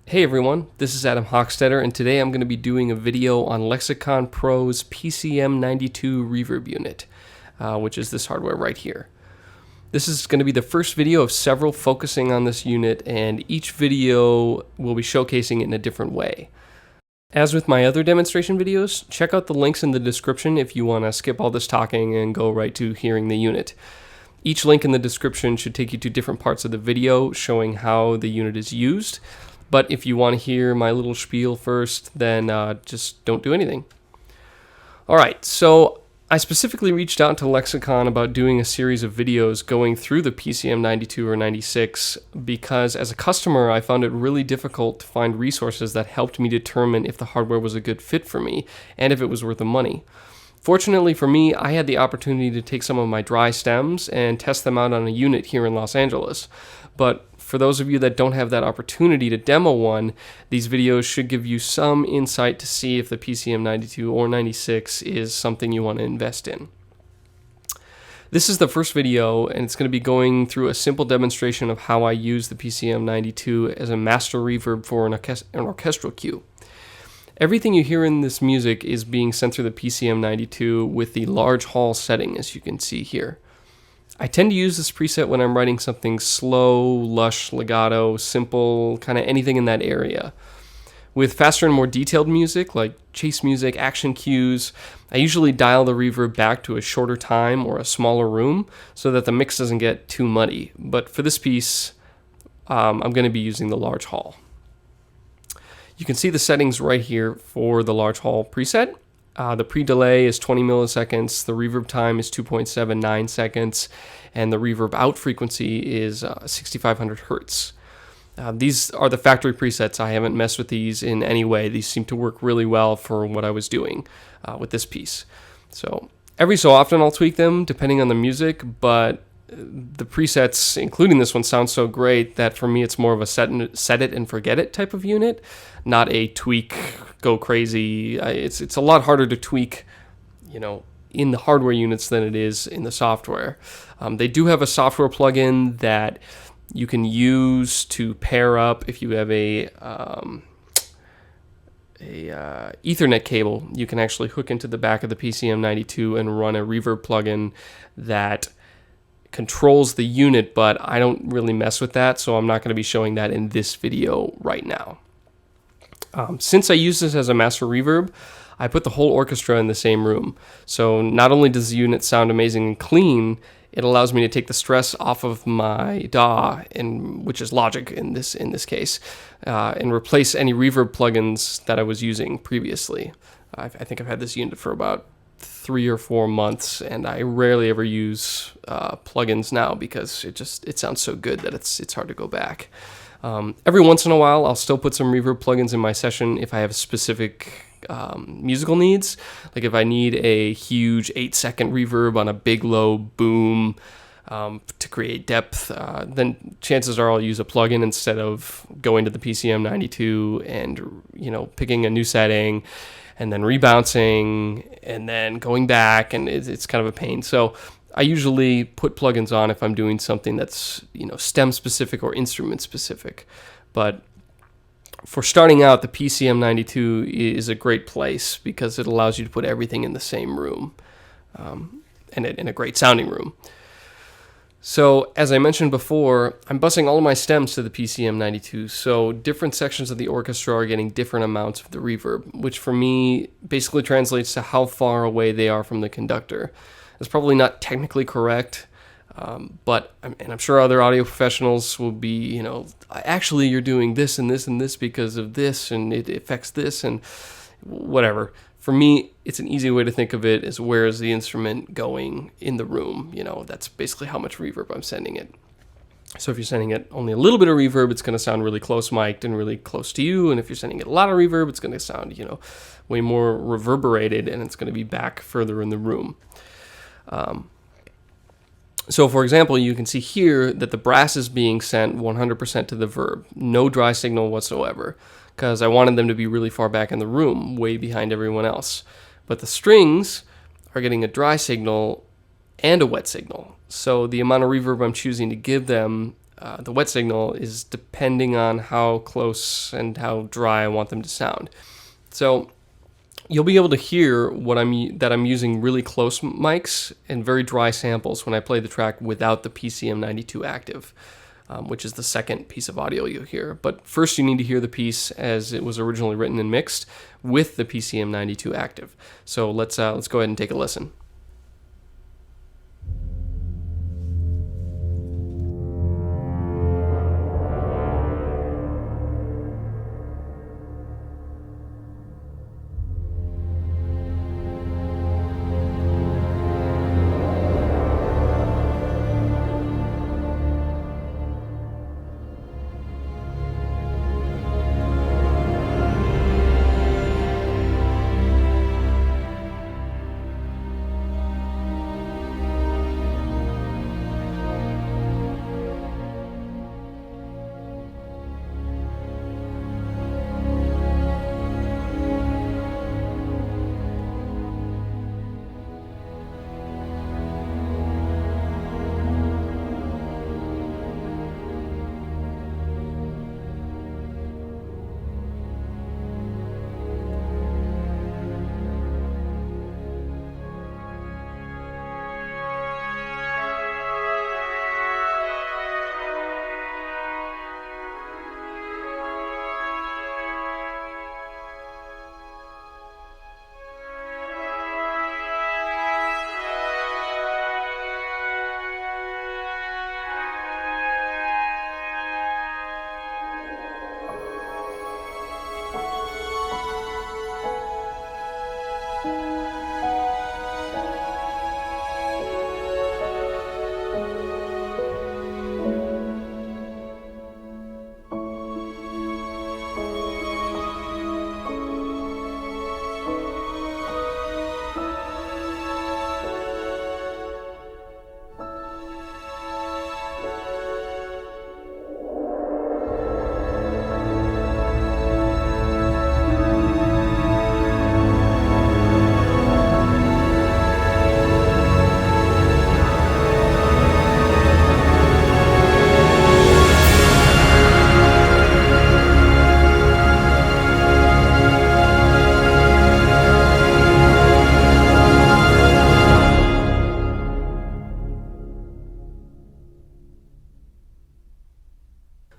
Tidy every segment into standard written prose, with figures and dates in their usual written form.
Hey everyone, this is Adam Hochstatter, and today I'm going to be doing a video on Lexicon Pro's PCM 92 reverb unit, which is this hardware right here. This is going to be the first video of several focusing on this unit, and each video will be showcasing it in a different way. As with my other demonstration videos, check out the links in the description if you want to skip all this talking and go right to hearing the unit. Each link in the description should take you to different parts of the video showing how the unit is used. But if you want to hear my little spiel first, then just don't do anything. Alright, so I specifically reached out to Lexicon about doing a series of videos going through the PCM 92 or 96 because as a customer I found it really difficult to find resources that helped me determine if the hardware was a good fit for me and if it was worth the money. Fortunately for me, I had the opportunity to take some of my dry stems and test them out on a unit here in Los Angeles. But for those of you that don't have that opportunity to demo one, these videos should give you some insight to see if the PCM 92 or 96 is something you want to invest in. This is the first video, and it's going to be going through a simple demonstration of how I use the PCM 92 as a master reverb for an orchestral cue. Everything you hear in this music is being sent through the PCM 92 with the large hall setting, as you can see here. I tend to use this preset when I'm writing something slow, lush, legato, simple, kind of anything in that area. With faster and more detailed music, like chase music, action cues, I usually dial the reverb back to a shorter time or a smaller room so that the mix doesn't get too muddy. But for this piece, I'm going to be using the large hall. You can see the settings right here for the large hall preset. The pre-delay is 20 milliseconds, the reverb time is 2.79 seconds, and the reverb out frequency is 6500 hertz. These are the factory presets. I haven't messed with these in any way. These seem to work really well for what I was doing with this piece. So every so often I'll tweak them depending on the music, but the presets, including this one, sound so great that for me it's more of a set it and forget it type of unit, not a tweak, go crazy. It's a lot harder to tweak, in the hardware units than it is in the software. They do have a software plugin that you can use to pair up if you have a Ethernet cable. You can actually hook into the back of the PCM 92 and run a reverb plugin that controls the unit, but I don't really mess with that, so I'm not going to be showing that in this video right now. Since I use this as a master reverb, I put the whole orchestra in the same room. So not only does the unit sound amazing and clean, it allows me to take the stress off of my DAW, which is Logic in this case, and replace any reverb plugins that I was using previously. I think I've had this unit for about 3 or 4 months, and I rarely ever use plugins now because it sounds so good that it's hard to go back. Every once in a while, I'll still put some reverb plugins in my session if I have specific musical needs. Like if I need a huge 8-second reverb on a big low boom to create depth, then chances are I'll use a plugin instead of going to the PCM 92 and picking a new setting and then rebouncing and then going back, and it's kind of a pain. So I usually put plugins on if I'm doing something that's stem specific or instrument specific. But for starting out, the PCM 92 is a great place because it allows you to put everything in the same room, and in a great sounding room. So, as I mentioned before, I'm busing all of my stems to the PCM 92, so different sections of the orchestra are getting different amounts of the reverb, which for me basically translates to how far away they are from the conductor. It's probably not technically correct, but I'm sure other audio professionals will be, actually you're doing this and this and this because of this, and it affects this, and whatever. For me, it's an easy way to think of it as where is the instrument going in the room. That's basically how much reverb I'm sending it. So if you're sending it only a little bit of reverb, it's going to sound really close mic'd and really close to you. And if you're sending it a lot of reverb, it's going to sound, way more reverberated, and it's going to be back further in the room. So for example, you can see here that the brass is being sent 100% to the verb, no dry signal whatsoever, because I wanted them to be really far back in the room, way behind everyone else. But the strings are getting a dry signal and a wet signal. So the amount of reverb I'm choosing to give them the wet signal is depending on how close and how dry I want them to sound. So you'll be able to hear that I'm using really close mics and very dry samples when I play the track without the PCM 92 active, which is the second piece of audio you'll hear. But first you need to hear the piece as it was originally written and mixed with the PCM 92 active. So let's go ahead and take a listen.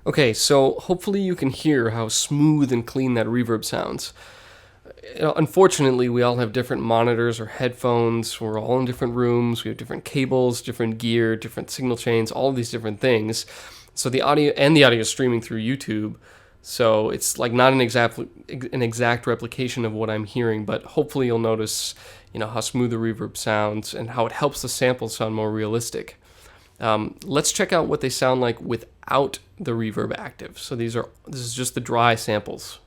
Okay, so hopefully you can hear how smooth and clean that reverb sounds. Unfortunately, we all have different monitors or headphones. We're all in different rooms. We have different cables, different gear, different signal chains, all of these different things. So the audio is streaming through YouTube. So it's like not an exact replication of what I'm hearing, but hopefully you'll notice, how smooth the reverb sounds and how it helps the samples sound more realistic. Let's check out what they sound like without the Reverb Active. So this is just the dry samples.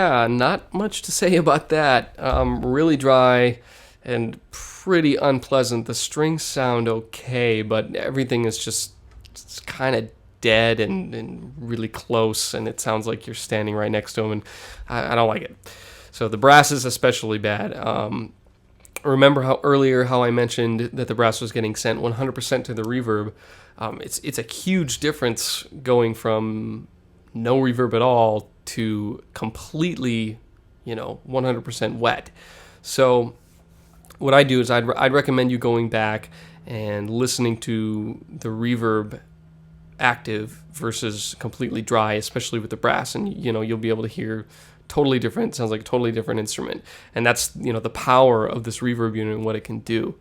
Yeah, not much to say about that. Really dry and pretty unpleasant. The strings sound okay, but everything is just kind of dead and really close, and it sounds like you're standing right next to them, and I don't like it. So the brass is especially bad. Remember how I mentioned that the brass was getting sent 100% to the reverb. It's a huge difference going from no reverb at all to completely, 100% wet. So what I do is I'd recommend you going back and listening to the Reverb Active versus completely dry, especially with the brass, and you'll be able to hear totally different. Sounds like a totally different instrument, and that's the power of this reverb unit and what it can do.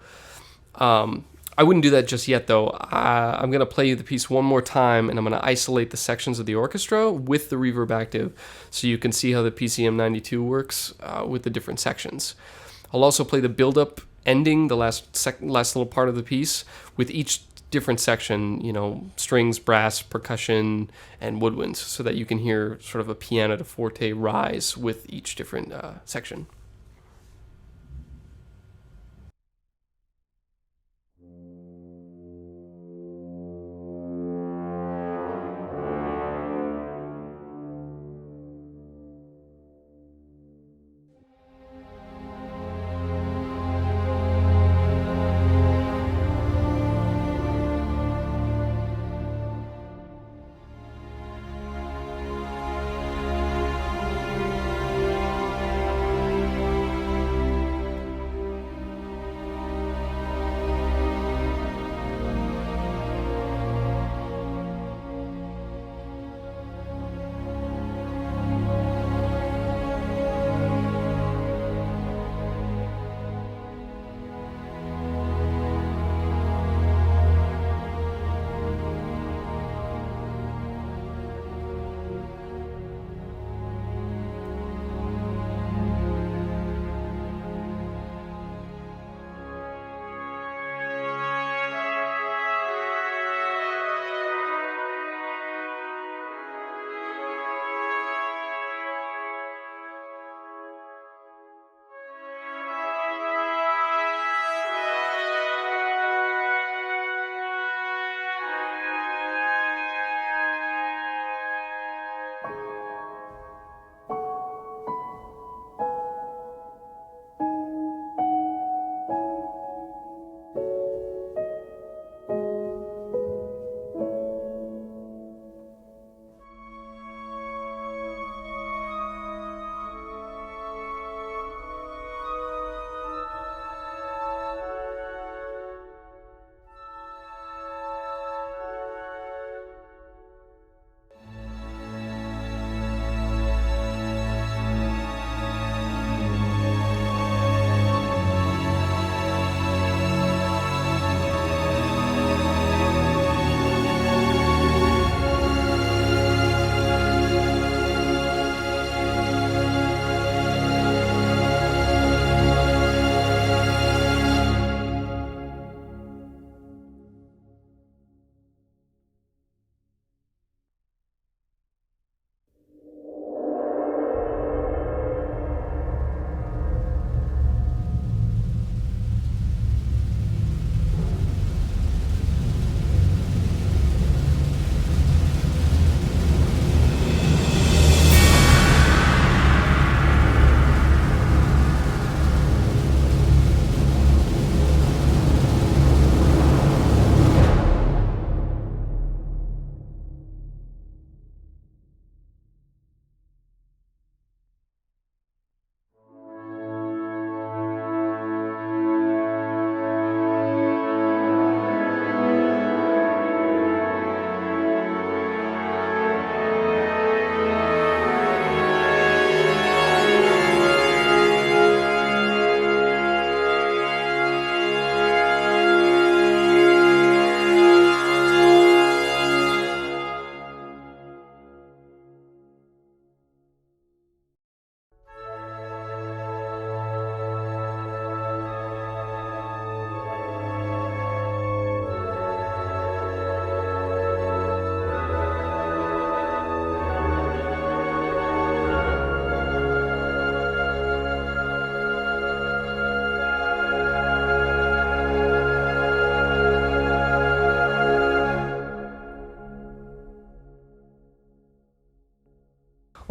I wouldn't do that just yet, though. I'm going to play you the piece one more time, and I'm going to isolate the sections of the orchestra with the Reverb Active so you can see how the PCM 92 works with the different sections. I'll also play the build-up ending, the last little part of the piece, with each different section, strings, brass, percussion, and woodwinds, so that you can hear sort of a piano to forte rise with each different section.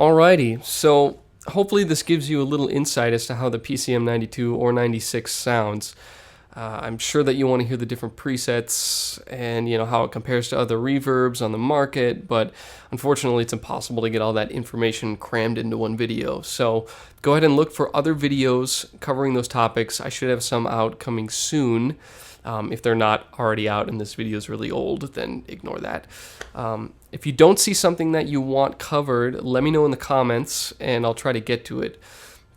Alrighty, so hopefully this gives you a little insight as to how the PCM 92 or 96 sounds. I'm sure that you want to hear the different presets and how it compares to other reverbs on the market, but unfortunately it's impossible to get all that information crammed into one video. So go ahead and look for other videos covering those topics. I should have some out coming soon. If they're not already out and this video is really old, then ignore that. If you don't see something that you want covered, let me know in the comments and I'll try to get to it.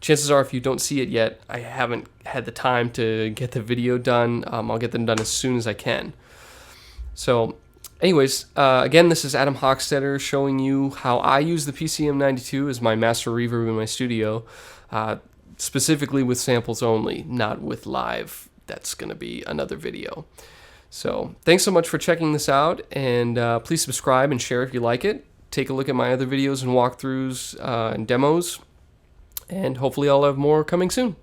Chances are if you don't see it yet, I haven't had the time to get the video done. I'll get them done as soon as I can. So anyways, again, this is Adam Hochstatter showing you how I use the PCM 92 as my master reverb in my studio, specifically with samples only, not with live. That's going to be another video. So thanks so much for checking this out, and please subscribe and share if you like it. Take a look at my other videos and walkthroughs and demos, and hopefully I'll have more coming soon.